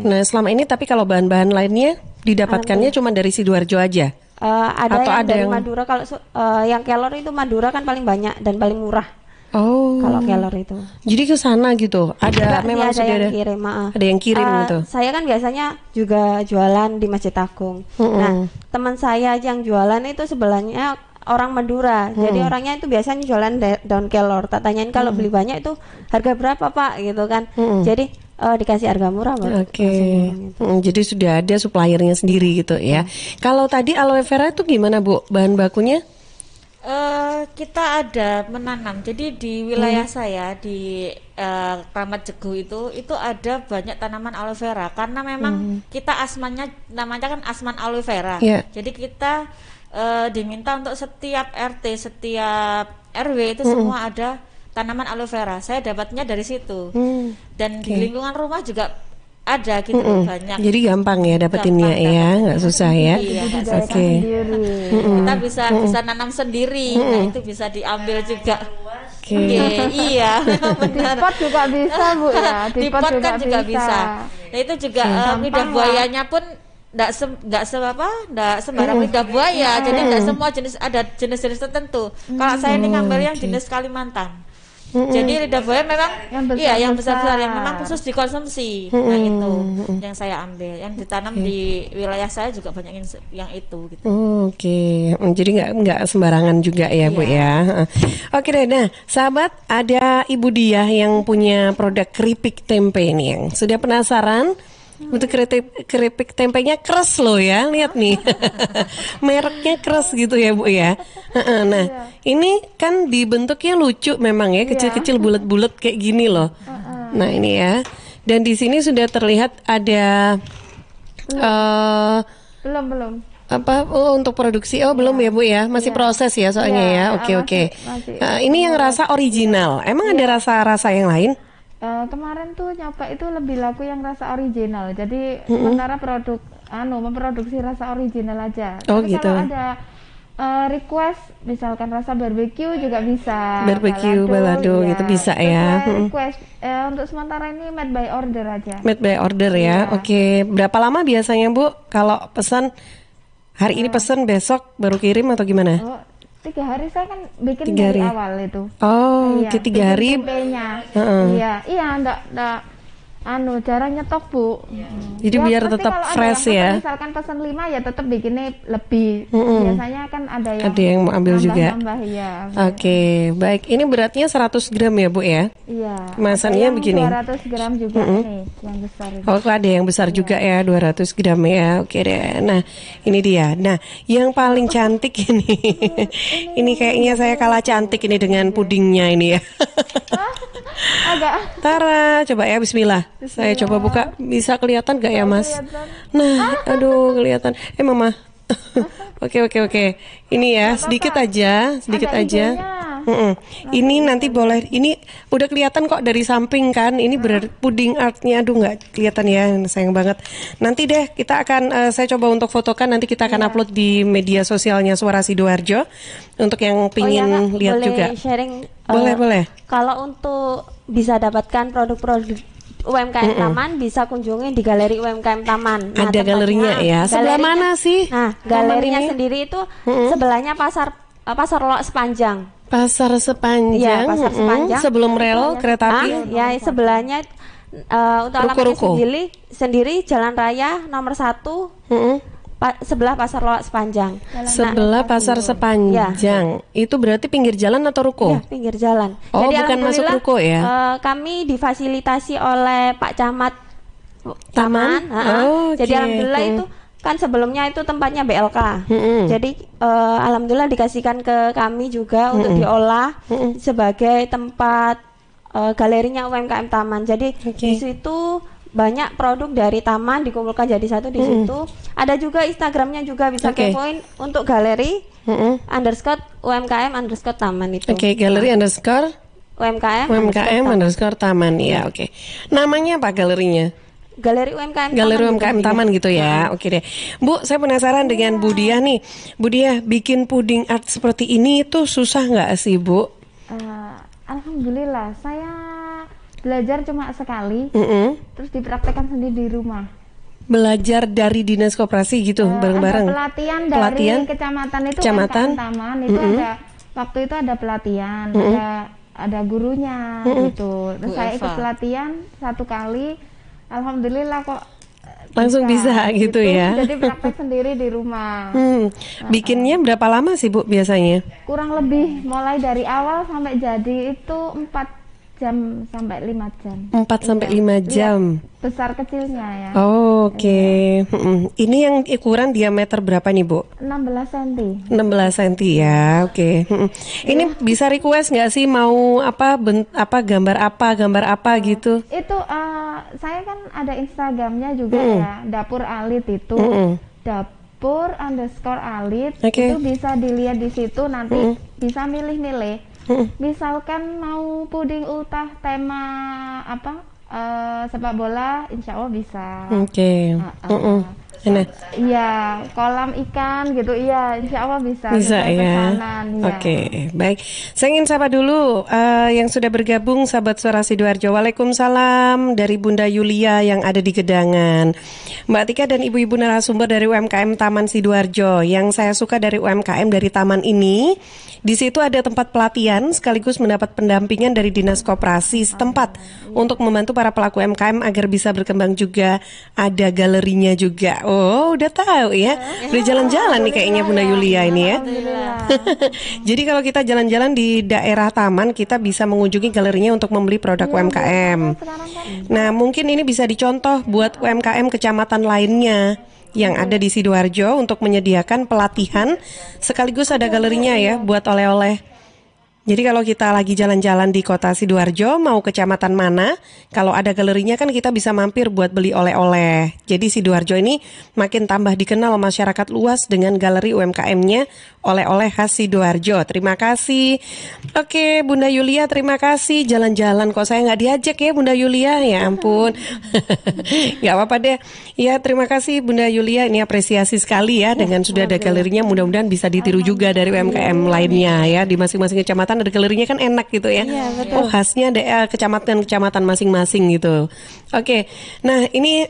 Nah selama ini tapi kalau bahan-bahan lainnya didapatkannya cuma dari Sidoarjo aja? Ada yang dari Madura. Kalau yang kelor itu Madura kan paling banyak dan paling murah. Kalau kelor itu. Jadi ke sana gitu. Ada memang ada yang kirim. Ada yang kirim gitu. Saya kan biasanya juga jualan di Masjid Agung. Nah, teman saya yang jualan itu sebelahnya orang Madura. Jadi orangnya itu biasanya jualan daun kelor. Tak tanyain kalau beli banyak itu harga berapa, Pak, gitu kan. Jadi dikasih harga murah, Pak. Jadi sudah ada suppliernya sendiri gitu ya. Kalau tadi aloe vera itu gimana, Bu? Bahan bakunya? Kita ada menanam. Jadi di wilayah saya di Kramat Jegu itu ada banyak tanaman aloe vera karena memang kita asmannya namanya kan asman aloe vera. Jadi kita diminta untuk setiap RT, setiap RW itu semua ada tanaman aloe vera. Saya dapatnya dari situ. Dan di lingkungan rumah juga ada gitu banyak. Jadi gampang ya dapetinnya ya, nggak susah ya. Kita bisa nanam sendiri. Nah, itu bisa diambil juga. Iya, benar. Di pot juga bisa, Bu ya. Di pot kan juga bisa. Nah, itu juga lidah buayanya pun enggak sembarang lidah buaya. Jadi enggak semua jenis, ada jenis-jenis tertentu. Kalau saya ini ngambil yang jenis Kalimantan. Jadi lidah buaya memang yang besar-besar yang memang khusus dikonsumsi. Nah itu yang saya ambil, yang ditanam di wilayah saya juga banyak yang itu gitu. Jadi nggak sembarangan juga ya Bu ya. Oke deh, nah sahabat, ada Ibu Diah yang punya produk keripik tempe nih yang sudah penasaran. Untuk keripik tempenya keras loh ya, lihat nih. Mereknya keras gitu ya Bu ya. Nah, ini kan dibentuknya lucu memang ya, kecil-kecil bulat-bulat kayak gini loh. Nah, ini ya. Dan di sini sudah terlihat ada belum. Untuk produksi belum ya Bu ya, masih proses ya soalnya ya. Oke. Ini yang rasa original. Emang ada rasa-rasa yang lain? Kemarin tuh nyoba itu lebih laku yang rasa original. Jadi sementara memproduksi rasa original aja. Tapi gitu. Kalau ada request misalkan rasa barbecue juga bisa. Barbecue balado gitu bisa ya. Request untuk sementara ini made by order aja. Made by order ya. Oke. Berapa lama biasanya Bu kalau pesan? Hari ini pesan besok baru kirim atau gimana? 3 hari saya kan bikin dari awal itu. 3 hari. Iya, enggak jarang nyetok Bu. Jadi biar tetap fresh ya. Misalkan pesan 5 ya tetap bikinnya lebih. Biasanya kan ada yang mau ambil juga. Ya. Oke, baik. Ini beratnya 100 gram ya Bu ya? Iya. Kemasannya begini. 200 gram juga nih, yang besar itu. Ada yang besar juga ya, 200 gram ya. Oke deh. Nah, ini dia. Nah, yang paling cantik ini. Ini kayaknya saya kalah cantik ini dengan pudingnya ini ya. Agak. Tara, coba ya, bismillah. Saya coba buka, bisa kelihatan gak ya Mas? Nah, aduh kelihatan. Mama. Oke. Ini ya, sedikit aja. Ini nanti boleh. Ini udah kelihatan kok dari samping kan. Ini puding artnya, aduh nggak kelihatan ya, sayang banget. Nanti deh kita akan, saya coba untuk fotokan. Nanti kita akan upload di media sosialnya Suara Sidoarjo untuk yang pingin lihat boleh juga. Sharing. Boleh. Kalau untuk bisa dapatkan produk-produk UMKM Taman, bisa kunjungi di Galeri UMKM Taman. Nah, ada galerinya ya. Sebelah mana sih? Nah, galerinya sendiri itu sebelahnya pasar Loak Sepanjang. Pasar Sepanjang. Ya, pasar Sepanjang. Sebelum rel kereta api. Ya, sebelahnya untuk alamatnya sendiri Jalan Raya nomor 1. Sebelah pasar Loak Sepanjang. Sebelah pasar Sepanjang. Itu berarti pinggir jalan atau ruko? Iya, pinggir jalan. Jadi bukan masuk ruko ya? Kami difasilitasi oleh Pak Camat Taman. Jadi alhamdulillah itu kan sebelumnya itu tempatnya BLK. Jadi alhamdulillah dikasihkan ke kami juga untuk diolah sebagai tempat galerinya UMKM Taman. Jadi di situ banyak produk dari taman dikumpulkan jadi satu di situ. Ada juga Instagramnya juga bisa kepoin untuk galeri _UMKM_taman itu. Galeri UMKM _taman ya. Namanya apa galerinya? Galeri UMKM Galeri Taman UMKM gitu, Taman gitu ya. Oke deh. Bu, saya penasaran dengan Bu Diah nih. Bu Diah, bikin puding art seperti ini itu susah nggak sih, Bu? Alhamdulillah, saya belajar cuma sekali, terus dipraktekkan sendiri di rumah. Belajar dari dinas koperasi gitu, bareng-bareng. Ada pelatihan dari kecamatan itu, UMKM Taman itu ada, waktu itu ada pelatihan, ada gurunya gitu. Terus saya ikut pelatihan 1 kali, alhamdulillah kok langsung bisa gitu ya. Jadi praktek sendiri di rumah. Bikinnya berapa lama sih Bu biasanya? Kurang lebih mulai dari awal sampai jadi itu 4 jam sampai 5 jam. 4 sampai 5 jam. Besar kecilnya ya. Oke. Ini yang ukuran diameter berapa nih, Bu? 16 cm. 16 cm ya. Oke. Ini bisa request nggak sih mau gambar apa gitu? Itu saya kan ada Instagramnya juga ya, Dapur Alit itu. Dapur_Alit itu bisa dilihat di situ, nanti bisa milih-milih. Misalkan mau puding ultah tema sepak bola, insya Allah bisa. Iya, kolam ikan gitu, iya, insya Allah bisa. Bisa ya. Oke, baik. Saya ingin sapa dulu yang sudah bergabung, sahabat Suara Sidoarjo. Waalaikumsalam dari Bunda Yulia yang ada di Gedangan. Mbak Tika dan ibu-ibu narasumber dari UMKM Taman Sidoarjo. Yang saya suka dari UMKM dari taman ini, di situ ada tempat pelatihan sekaligus mendapat pendampingan dari dinas koperasi setempat untuk membantu para pelaku UMKM agar bisa berkembang juga. Ada galerinya juga. Oh, udah tahu ya. Udah jalan-jalan nih kayaknya Bunda Yulia ini ya. Jadi kalau kita jalan-jalan di daerah taman, kita bisa mengunjungi galerinya untuk membeli produk UMKM. Nah, mungkin ini bisa dicontoh buat UMKM kecamatan lainnya yang ada di Sidoarjo untuk menyediakan pelatihan sekaligus ada galerinya ya buat oleh-oleh. Jadi kalau kita lagi jalan-jalan di kota Sidoarjo, mau kecamatan mana, kalau ada galerinya kan kita bisa mampir buat beli oleh-oleh. Jadi Sidoarjo ini makin tambah dikenal masyarakat luas dengan galeri UMKM-nya oleh-oleh khas Sidoarjo. Terima kasih. Oke, Bunda Yulia terima kasih. Jalan-jalan kok saya nggak diajak ya Bunda Yulia, ya ampun. Nggak apa-apa deh. Ya terima kasih Bunda Yulia, ini apresiasi sekali ya dengan sudah ada galerinya. Mudah-mudahan bisa ditiru juga dari UMKM lainnya ya, di masing-masing kecamatan ada galerinya kan enak gitu ya. Oh khasnya ada kecamatan masing-masing gitu. Oke, nah ini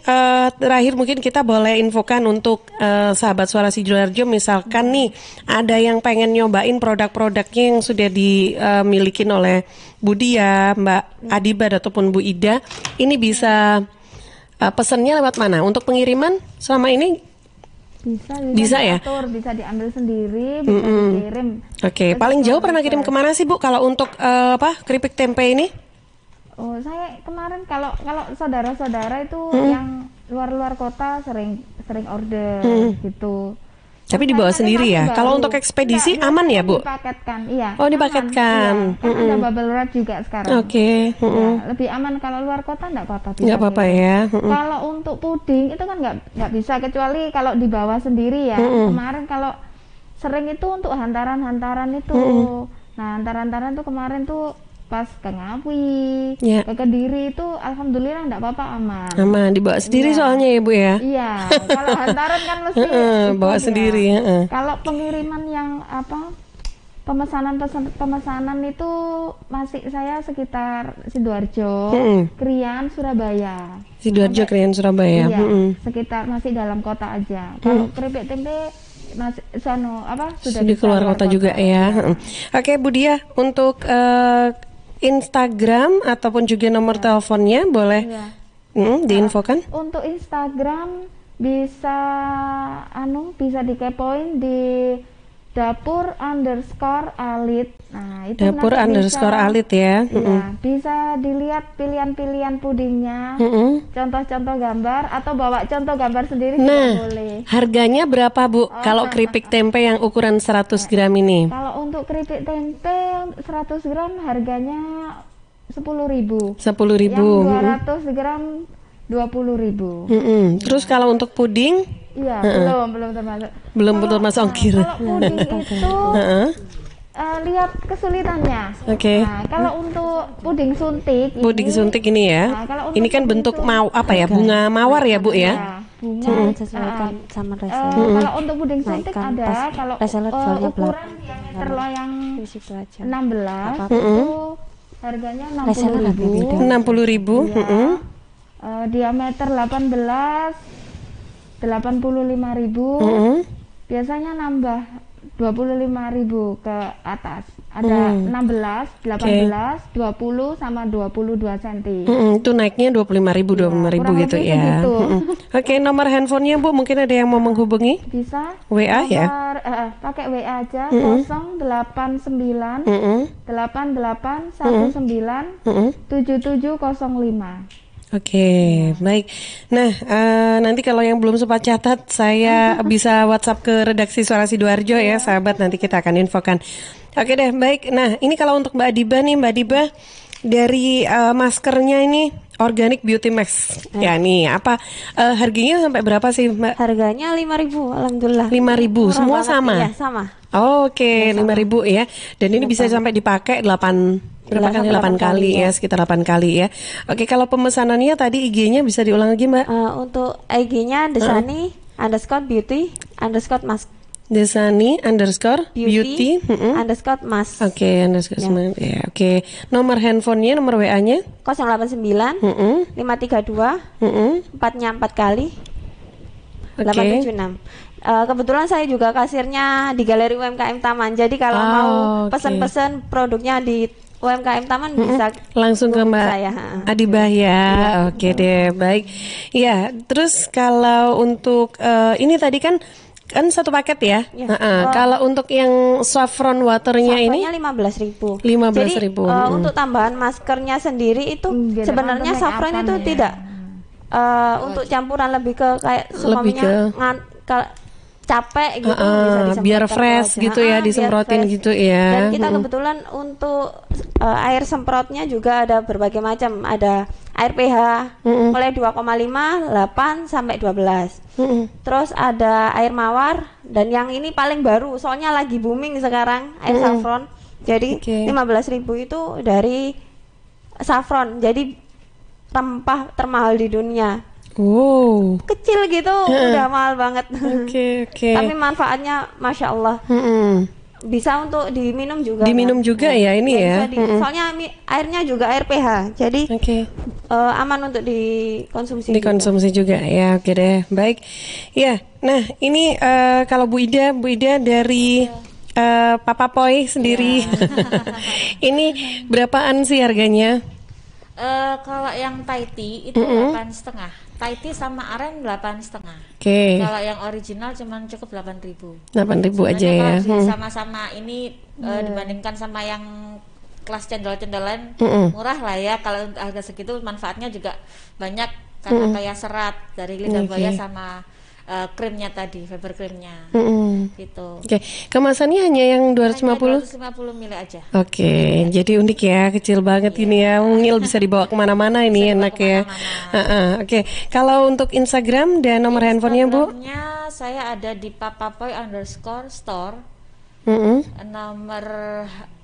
terakhir mungkin kita boleh infokan untuk sahabat Suara Sidoarjo, misalkan nih ada yang pengen nyobain produk-produknya yang sudah dimiliki oleh Bu Diah, Mbak Adiba ataupun Bu Ida, ini bisa pesannya lewat mana? Untuk pengiriman selama ini? Bisa ya? Diatur, bisa diambil sendiri, bisa dikirim. Oke, paling jauh pernah kirim kemana sih Bu kalau untuk keripik tempe ini? Oh, saya kemarin kalau saudara-saudara itu yang luar kota sering order gitu. Tapi dibawa sendiri ya? Kalau untuk ekspedisi aman ya Bu? Dipaketkan, iya. Oh dipaketkan. Iya. Kan ada bubble wrap juga sekarang. Oke. Ya, lebih aman kalau luar kota nggak apa-apa. Nggak apa-apa ya. Kalau untuk puding itu kan nggak bisa, kecuali kalau dibawa sendiri ya. Kemarin kalau sering itu untuk hantaran itu. Nah hantaran itu kemarin tuh pas ke Ngawi, ke Kediri itu alhamdulillah enggak apa-apa, aman. Aman, dibawa sendiri soalnya ya Bu ya. Iya, kalau hantaran kan mesti bawa sendiri ya. Kalau pengiriman yang pemesanan itu masih saya sekitar Sidoarjo, Krian, Surabaya. Sidoarjo, Krian, Surabaya. Iya, sekitar masih dalam kota aja. Kalau keripik tempe masih sudah di keluar kota juga ya. Oke Bu Diah, untuk Instagram ataupun juga nomor teleponnya boleh diinfokan? Untuk Instagram bisa dikepoin di Dapur_Alit. Nah, itu Dapur_Alit ya. Iya, bisa dilihat pilihan-pilihan pudingnya, contoh-contoh gambar atau bawa contoh gambar sendiri juga boleh. Harganya berapa Bu kalau keripik tempe yang ukuran 100 gram ini? Kalau untuk keripik tempe 100 gram harganya 10.000. 10.000. Yang 200 gram 20.000. Terus kalau untuk puding? Iya, belum termasuk. Belum termasuk ongkir. Kalau puding itu lihat kesulitannya. Oke. Nah, kalau untuk puding suntik ini ya. Kalau ini kan bentuk bunga mawar ya, Bu ya. Jangan sesuaikan sama reseller. Kalau untuk puding suntik ada, kalau ukuran diameter loyang 16 itu harganya 60.000. 60.000. Diameter 18 85.000. Biasanya nambah 25.000 ke atas. Ada 16, 18, 20 sama 22 cm. Itu naiknya 25.000 gitu ya. Gitu. Oke, nomor handphonenya Bu, mungkin ada yang mau menghubungi? Bisa. WA ya? Pakai WA aja 089 88 19 7705. Oke, baik. Nah, nanti kalau yang belum sempat catat, saya bisa WhatsApp ke redaksi Suara Sidoarjo ya, sahabat. Nanti kita akan infokan. Oke deh, baik. Nah, ini kalau untuk Mbak Diba nih, Mbak Diba, dari maskernya ini Organic Beauty Max. Ya nih, apa harganya sampai berapa sih, Mbak? Harganya 5.000, alhamdulillah. 5.000, semua sama? Iya, sama. Oke, 5.000 ya. Dan ini bisa sampai dipakai 8 kali ya, sekitar 8 kali ya. Oke, kalau pemesanannya tadi IG-nya bisa diulang lagi, Mbak? Untuk IG-nya Desani _beauty _mas. Desani _beauty _mas. Oke, _mas. Ya, oke. Nomor handphonenya, nomor WA-nya? 089 532 4-nya 4 kali 876. Kebetulan saya juga kasirnya di Galeri UMKM Taman. Jadi kalau mau pesan-pesan produknya di UMKM Taman bisa langsung ke Mbak saya. Adibah ya. Oke deh, baik. Ya, terus kalau untuk ini tadi kan satu paket ya. Kalau untuk yang saffron waternya ini 15.000. 15.000. Jadi untuk tambahan maskernya sendiri itu sebenarnya saffron itu tidak untuk campuran, lebih ke kayak semuanya capek gitu, bisa biar fresh gitu ya, disemprotin gitu ya. Dan kita kebetulan untuk air semprotnya juga ada berbagai macam. Ada air pH mulai 2,5, 8 sampai 12. Terus ada air mawar, dan yang ini paling baru soalnya lagi booming sekarang, air saffron. Jadi 15.000 itu dari saffron. Jadi rempah termahal di dunia. Kecil gitu udah mahal banget. Oke. Tapi manfaatnya masya Allah. Bisa untuk diminum juga. Diminum juga ya ini ya. Soalnya airnya juga air pH. Jadi aman untuk dikonsumsi. Dikonsumsi juga ya. Oke deh, baik. Ya, nah ini kalau Bu Ida dari Papa Poi sendiri. Ini berapaan sih harganya? Kalau yang Thai tea itu 8,5. Thai tea sama aren 8,5. Oke. Kalau yang original cuman cukup 8.000. 8.000 aja ya. Sama-sama ini dibandingkan sama yang kelas cendol-cendolan murah lah ya. Kalau harga segitu manfaatnya juga banyak karena kayak serat dari lidah buaya sama krimnya tadi, fiber krimnya. Gitu. Oke. Kemasannya hanya yang 250? 250 ml aja. Oke, jadi unik ya, kecil banget ini ya. Mungil bisa dibawa kemana-mana ini, enak ya. Oke, kalau untuk Instagram dan nomor handphonenya Bu? Instagramnya saya ada di papapoy_store. Nomor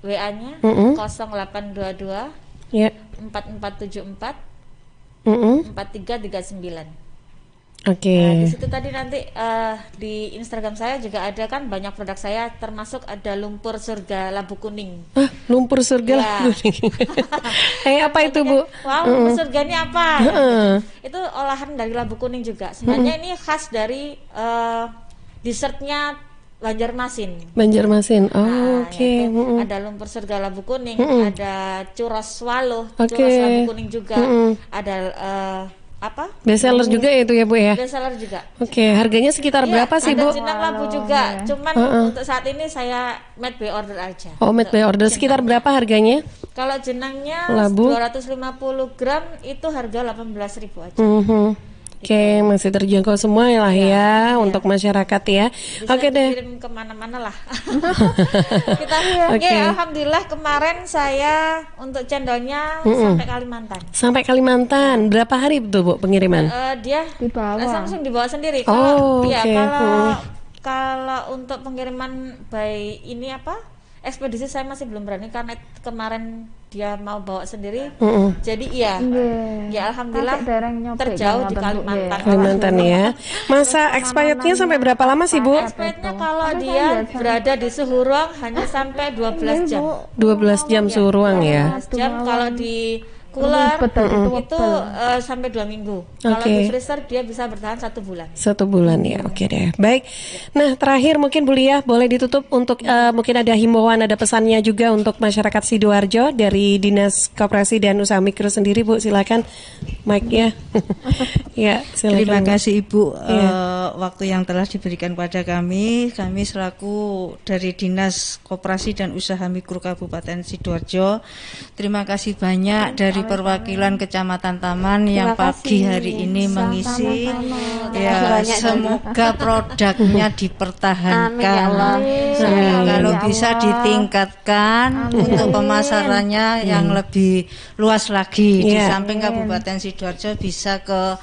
WA-nya 0822 4474 4339. Oke. Nah, di situ tadi nanti di Instagram saya juga ada kan banyak produk saya, termasuk ada lumpur surga labu kuning. Lumpur surga labu kuning. Apa itu Bu? Wow, lumpur surga ini apa? Itu olahan dari labu kuning juga. Sebenarnya ini khas dari dessertnya Banjarmasin. Oke. Ada lumpur surga labu kuning, ada churros swallow, churros labu kuning juga, ada bestseller juga itu ya Bu ya? Bestseller juga. Oke, harganya sekitar berapa sih Bu? Ada jenang labu juga, cuman untuk saat ini saya made by order aja. Made by order. Sekitar berapa harganya? Kalau jenangnya labu 250 gram itu harga 18.000 aja. Oke, masih terjangkau semua lah ya untuk masyarakat ya. Oke deh. Kirim kemana-mana lah. Kita alhamdulillah kemarin saya untuk cendolnya sampai Kalimantan. Sampai Kalimantan. Berapa hari itu Bu pengiriman? Dia langsung dibawa sendiri. Kalau kalau untuk pengiriman by ini ekspedisi saya masih belum berani karena kemarin dia mau bawa sendiri. Jadi iya. Ya alhamdulillah terjauh di Kalimantan. Kalimantan ya. Masa expirednya sampai berapa lama sih, Bu? Expirednya kalau dia berada di suhu ruang hanya sampai 12 jam. 12 jam suhu ruang ya. 12 jam kalau di cooler itu sampai 2 minggu. Kalau di freezer dia bisa bertahan 1 bulan. 1 bulan ya, oke deh. Baik. Nah terakhir mungkin Bu Lia boleh ditutup untuk mungkin ada himbauan, ada pesannya juga untuk masyarakat Sidoarjo dari Dinas Koperasi dan Usaha Mikro sendiri, Bu. Silakan mic-nya. Ya, silakan. Terima kasih Ibu waktu yang telah diberikan pada kami selaku dari Dinas Koperasi dan Usaha Mikro Kabupaten Sidoarjo. Terima kasih banyak dari perwakilan Kecamatan Taman yang pagi hari ini mengisi. Ya, semoga produknya dipertahankan. Kalau bisa ditingkatkan untuk pemasarannya yang lebih luas lagi. Di samping Kabupaten Sidoarjo bisa ke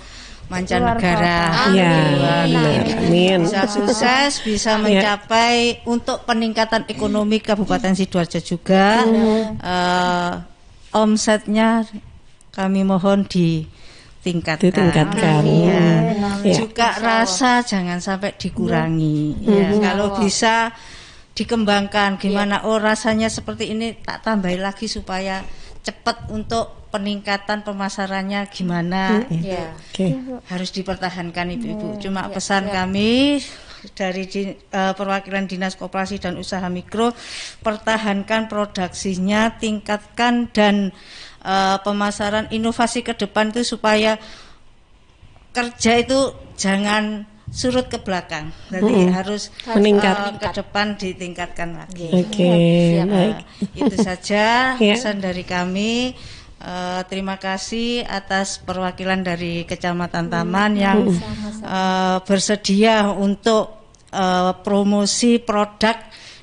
mancanegara. Amin. Bisa sukses, bisa mencapai untuk peningkatan ekonomi Kabupaten Sidoarjo juga. Omsetnya kami mohon ditingkatkan. Juga rasa jangan sampai dikurangi. Kalau bisa dikembangkan gimana rasanya seperti ini, tak tambahin lagi supaya cepat untuk peningkatan pemasarannya gimana. Harus dipertahankan Ibu-ibu. Cuma pesan kami dari perwakilan Dinas Koperasi dan Usaha Mikro, pertahankan produksinya, tingkatkan dan pemasaran inovasi ke depan itu supaya kerja itu jangan surut ke belakang. Jadi harus meningkat ke depan, ditingkatkan lagi. Itu saja pesan dari kami. Terima kasih atas perwakilan dari Kecamatan Taman yang bersedia untuk promosi produk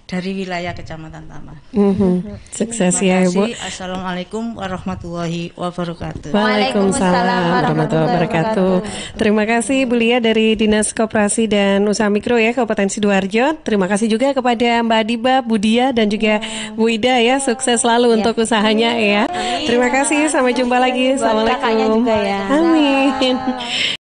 dari wilayah Kecamatan Taman. Sukses ya Ibu. Assalamualaikum warahmatullahi wabarakatuh. Waalaikumsalam warahmatullahi wabarakatuh. Terima kasih Bu Lia dari Dinas Koperasi dan Usaha Mikro ya Kabupaten Sidoarjo. Terima kasih juga kepada Mbak Adiba, Bu Dia dan juga Bu Ida ya. Sukses selalu untuk usahanya ya. Terima kasih. Sampai jumpa lagi. Assalamualaikum. Juga ya. Amin.